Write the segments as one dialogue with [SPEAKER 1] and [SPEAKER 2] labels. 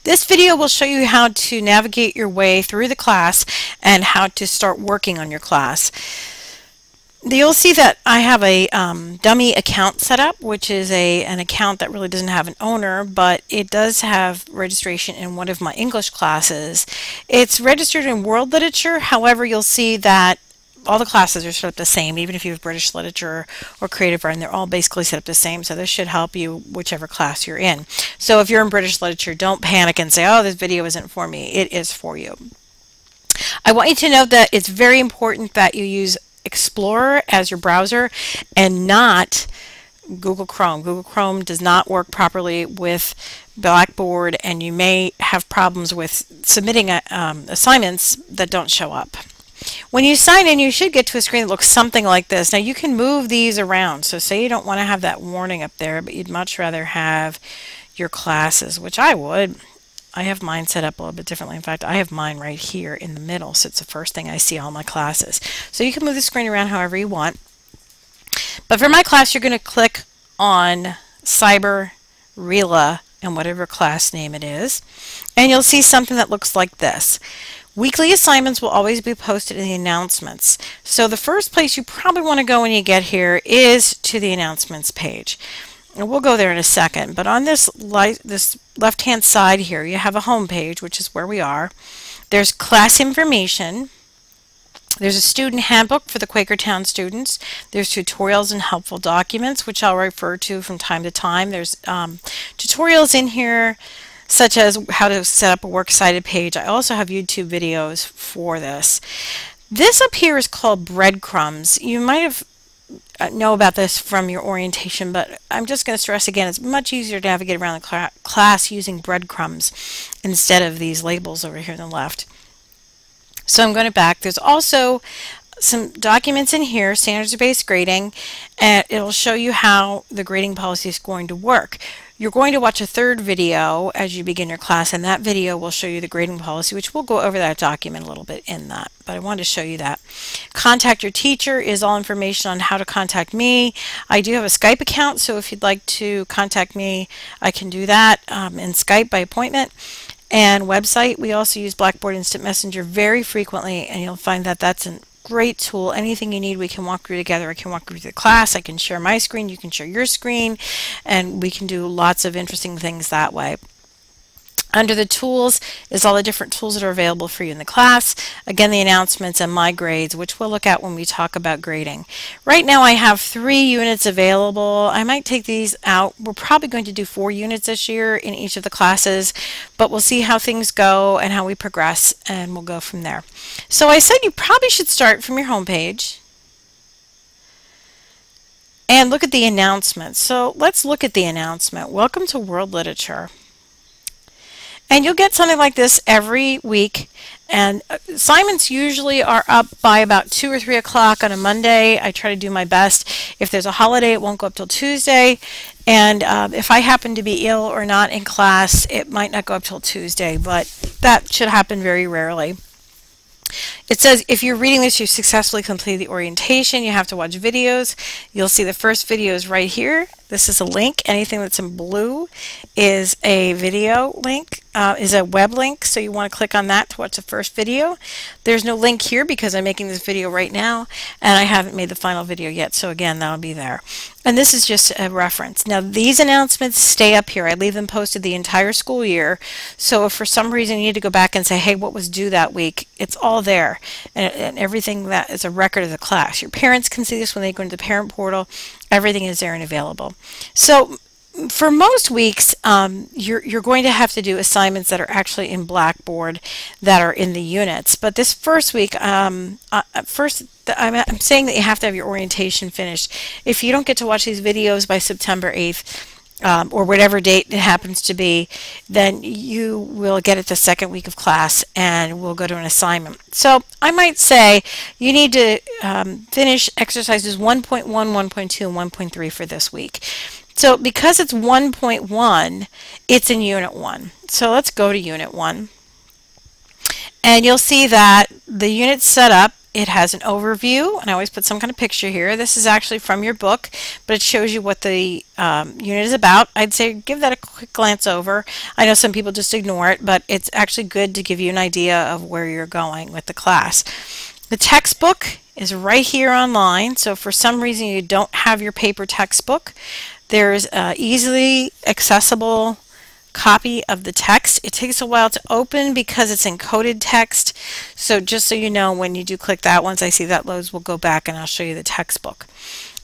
[SPEAKER 1] This video will show you how to navigate your way through the class and how to start working on your class. You'll see that I have a dummy account set up, which is an account that really doesn't have an owner, but it does have registration in one of my English classes. It's registered in World Literature, however, you'll see that all the classes are set up the same, even if you have British Literature or Creative Writing, they're all basically set up the same, so this should help you whichever class you're in. So if you're in British Literature, don't panic and say, oh, this video isn't for me. It is for you. I want you to know that it's very important that you use Explorer as your browser and not Google Chrome. Google Chrome does not work properly with Blackboard, and you may have problems with submitting assignments that don't show up. When you sign in, you should get to a screen that looks something like this. Now you can move these around, so say you don't want to have that warning up there, but you'd much rather have your classes, which I would. I have mine set up a little bit differently. In fact, I have mine right here in the middle, so it's the first thing I see all my classes. So you can move the screen around however you want. But for my class, you're going to click on Cyber Rela and whatever class name it is, and you'll see something that looks like this. Weekly assignments will always be posted in the announcements. So the first place you probably want to go when you get here is to the announcements page. And we'll go there in a second, but on this left-hand side here, you have a home page, which is where we are. There's class information. There's a student handbook for the Quakertown students. There's tutorials and helpful documents, which I'll refer to from time to time. There's tutorials in here, such as how to set up a works cited page. I also have YouTube videos for this. This up here is called breadcrumbs. You might have know about this from your orientation, but I'm just going to stress again, it's much easier to navigate around the class using breadcrumbs instead of these labels over here on the left. So I'm going back. There's also some documents in here, standards-based grading, and it'll show you how the grading policy is going to work. You're going to watch a third video as you begin your class, and that video will show you the grading policy, which we'll go over that document a little bit in that, but I wanted to show you that. Contact your teacher is all information on how to contact me. I do have a Skype account, so if you'd like to contact me, I can do that in Skype by appointment. And website, we also use Blackboard Instant Messenger very frequently, and you'll find that that's a great tool. Anything you need, we can walk through together. I can walk through the class, I can share my screen, you can share your screen, and we can do lots of interesting things that way. Under the tools is all the different tools that are available for you in the class. Again, the announcements and my grades, which we'll look at when we talk about grading. Right now I have 3 units available. I might take these out. We're probably going to do 4 units this year in each of the classes, but we'll see how things go and how we progress, and we'll go from there. So I said you probably should start from your home page and look at the announcement. So let's look at the announcement. Welcome to World Literature. And you'll get something like this every week, and assignments usually are up by about 2 or 3 o'clock on a Monday. I try to do my best. If there's a holiday, it won't go up till Tuesday, and if I happen to be ill or not in class, it might not go up till Tuesday, but that should happen very rarely. It says if you're reading this, you've successfully completed the orientation. You have to watch videos. You'll see the first video is right here. This is a link. Anything that's in blue is a video link, is a web link, so you want to click on that to watch the first video. There's no link here because I'm making this video right now and I haven't made the final video yet, so again, that'll be there. And this is just a reference. Now these announcements stay up here. I leave them posted the entire school year, so if for some reason you need to go back and say, hey, what was due that week, it's all there, and everything that is a record of the class. Your parents can see this when they go into the parent portal. Everything is there and available. So for most weeks, you're going to have to do assignments that are actually in Blackboard that are in the units. But this first week, I'm saying that you have to have your orientation finished. If you don't get to watch these videos by September 8th, or whatever date it happens to be, then you will get it the second week of class and we'll go to an assignment. So I might say you need to finish exercises 1.1, 1.2, and 1.3 for this week. So because it's 1.1, it's in Unit 1. So let's go to Unit 1. And you'll see that the unit's set up it has an overview, and I always put some kind of picture here. This is actually from your book, but it shows you what the unit is about. I'd say give that a quick glance over. I know some people just ignore it, but it's actually good to give you an idea of where you're going with the class. The textbook is right here online, so if for some reason you don't have your paper textbook, there's an easily accessible copy of the text. It takes a while to open because it's encoded text, so just so you know, when you do click that, once I see that loads, we'll go back and I'll show you the textbook.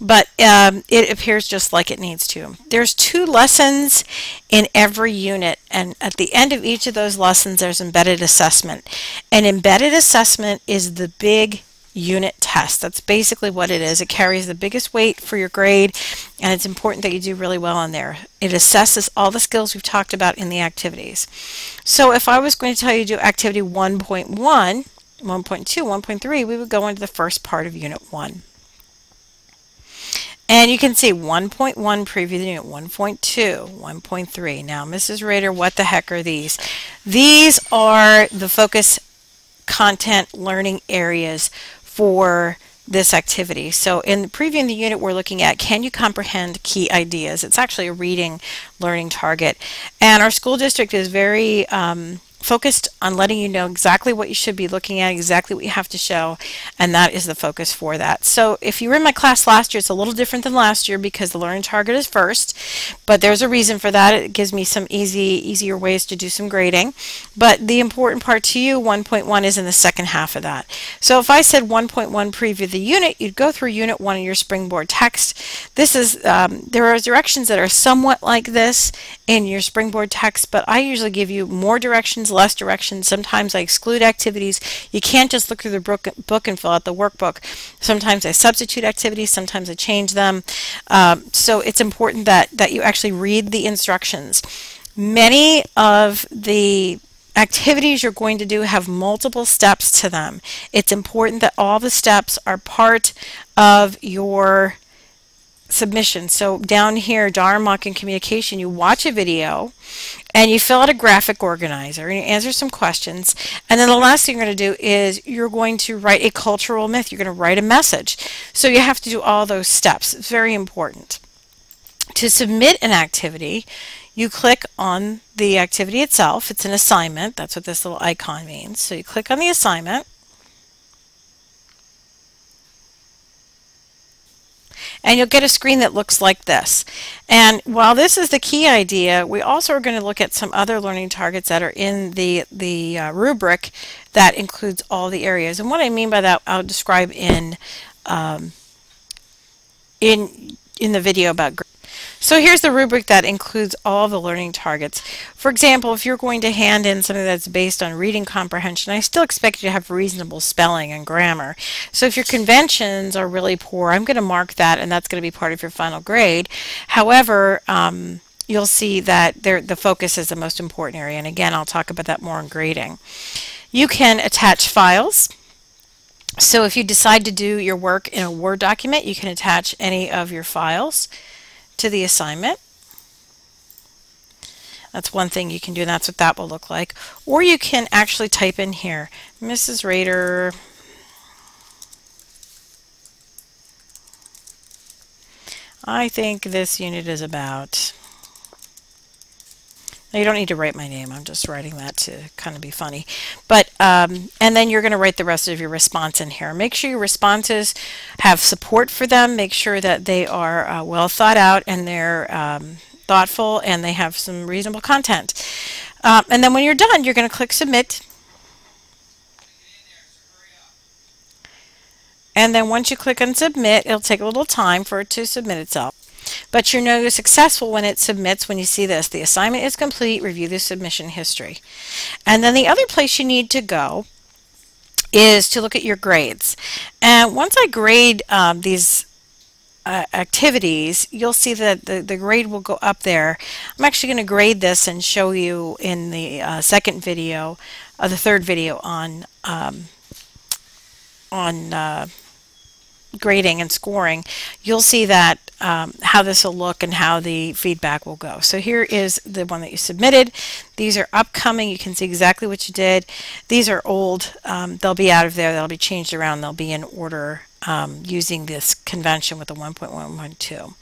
[SPEAKER 1] But it appears just like it needs to. There's 2 lessons in every unit, and at the end of each of those lessons there's embedded assessment. And embedded assessment is the big unit test. That's basically what it is. It carries the biggest weight for your grade, and it's important that you do really well on there. It assesses all the skills we've talked about in the activities. So if I was going to tell you to do activity 1.1, 1.2, 1.3, we would go into the first part of unit 1. And you can see 1.1 preview the unit, 1.2, 1.3. Now, Mrs. Roeder, what the heck are these? These are the focus content learning areas for this activity. So in previewing the unit, we're looking at, can you comprehend key ideas? It's actually a reading learning target. And our school district is very focused on letting you know exactly what you should be looking at, exactly what you have to show, and that is the focus for that. So if you were in my class last year, it's a little different than last year because the learning target is first, but there's a reason for that. It gives me some easier ways to do some grading. But the important part to you, 1.1, is in the second half of that. So if I said 1.1 preview the unit, you'd go through unit 1 in your Springboard text. This is there are directions that are somewhat like this in your Springboard text, but I usually give you more directions, less directions. Sometimes I exclude activities. You can't just look through the book and fill out the workbook. Sometimes I substitute activities, sometimes I change them. So it's important that you actually read the instructions. Many of the activities you're going to do have multiple steps to them. It's important that all the steps are part of your submission. So down here, Dharmak and communication, you watch a video and you fill out a graphic organizer and you answer some questions, and then the last thing you're going to do is you're going to write a cultural myth. You're going to write a message. So you have to do all those steps. It's very important. To submit an activity, you click on the activity itself. It's an assignment. That's what this little icon means. So you click on the assignment, and you'll get a screen that looks like this. And while this is the key idea, we also are going to look at some other learning targets that are in the rubric that includes all the areas. And what I mean by that, I'll describe in the video about grade. So here's the rubric that includes all the learning targets. For example, if you're going to hand in something that's based on reading comprehension, I still expect you to have reasonable spelling and grammar. So if your conventions are really poor, I'm going to mark that, and that's going to be part of your final grade. However, you'll see that the focus is the most important area, and again, I'll talk about that more in grading. You can attach files. So if you decide to do your work in a Word document, you can attach any of your files to the assignment. That's one thing you can do, and that's what that will look like. Or you can actually type in here, Mrs. Roeder, I think this unit is about. Now, you don't need to write my name, I'm just writing that to kind of be funny. But and then you're going to write the rest of your response in here. Make sure your responses have support for them. Make sure that they are well thought out, and they're thoughtful, and they have some reasonable content. And then when you're done, you're going to click submit. And then once you click on submit, it'll take a little time for it to submit itself. But you know you're successful when it submits, when you see this. The assignment is complete. Review the submission history. And then the other place you need to go is to look at your grades. And once I grade these activities, you'll see that the grade will go up there. I'm actually going to grade this and show you in the second video, the third video on grading and scoring. You'll see that how this will look and how the feedback will go. So here is the one that you submitted. These are upcoming. You can see exactly what you did. These are old. They'll be out of there. They'll be changed around. They'll be in order using this convention with the 1.112.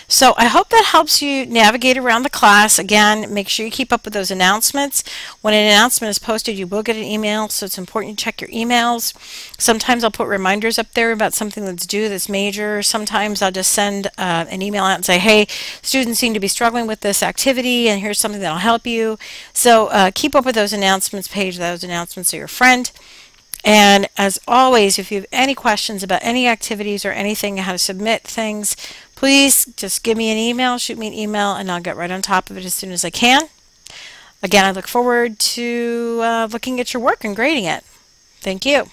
[SPEAKER 1] So I hope that helps you navigate around the class. Again, make sure you keep up with those announcements. When an announcement is posted, you will get an email, so it's important you check your emails. Sometimes I'll put reminders up there about something that's due, that's major. Sometimes I'll just send an email out and say, hey, students seem to be struggling with this activity, and here's something that'll help you. So keep up with those announcements, page those announcements to your friend. And as always, if you have any questions about any activities or anything, how to submit things, please just give me an email, shoot me an email, and I'll get right on top of it as soon as I can. Again, I look forward to looking at your work and grading it. Thank you.